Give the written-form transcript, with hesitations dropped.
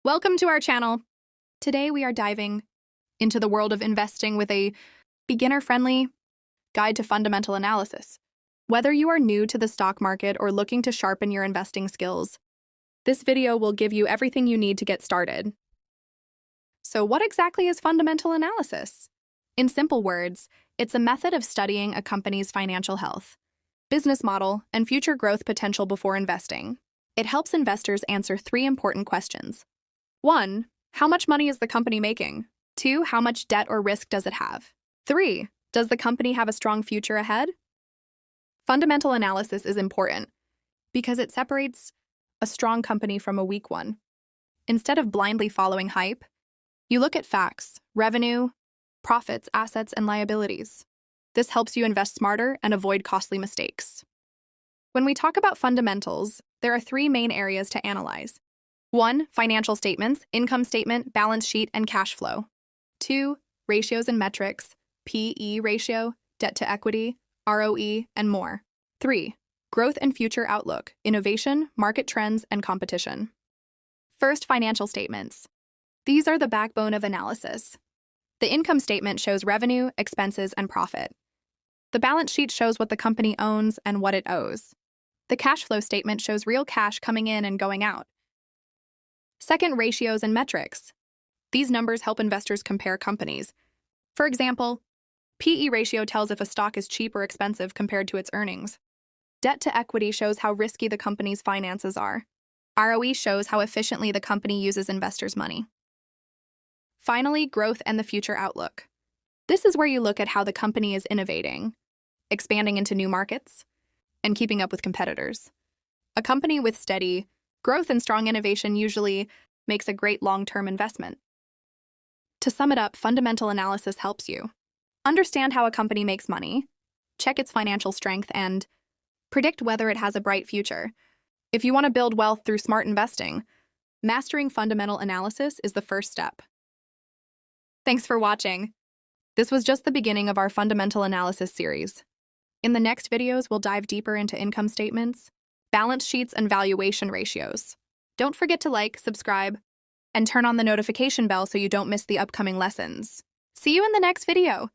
Welcome to our channel. Today we are diving into the world of investing with a beginner-friendly guide to fundamental analysis. Whether you are new to the stock market or looking to sharpen your investing skills, this video will give you everything you need to get started. So what exactly is fundamental analysis? In simple words, it's a method of studying a company's financial health, business model, and future growth potential before investing. It helps investors answer three important questions. 1. How much money is the company making? 2. How much debt or risk does it have? 3. Does the company have a strong future ahead? Fundamental analysis is important because it separates a strong company from a weak one. Instead of blindly following hype, you look at facts, revenue, profits, assets, and liabilities. This helps you invest smarter and avoid costly mistakes. When we talk about fundamentals, there are three main areas to analyze. 1. Financial statements, income statement, balance sheet, and cash flow. 2. Ratios and metrics, P/E ratio, debt to equity, ROE, and more. 3. Growth and future outlook, innovation, market trends, and competition. First, financial statements. These are the backbone of analysis. The income statement shows revenue, expenses, and profit. The balance sheet shows what the company owns and what it owes. The cash flow statement shows real cash coming in and going out. Second, ratios and metrics. These numbers help investors compare companies. For example, P/E ratio tells if a stock is cheap or expensive compared to its earnings. Debt to equity shows how risky the company's finances are. ROE shows how efficiently the company uses investors' money. Finally, growth and the future outlook. This is where you look at how the company is innovating, expanding into new markets, and keeping up with competitors. A company with steady growth and strong innovation usually makes a great long-term investment. To sum it up, fundamental analysis helps you understand how a company makes money, check its financial strength, and predict whether it has a bright future. If you want to build wealth through smart investing, mastering fundamental analysis is the first step. Thanks for watching. This was just the beginning of our fundamental analysis series. In the next videos, we'll dive deeper into income statements, balance sheets, and valuation ratios. Don't forget to like, subscribe, and turn on the notification bell so you don't miss the upcoming lessons. See you in the next video.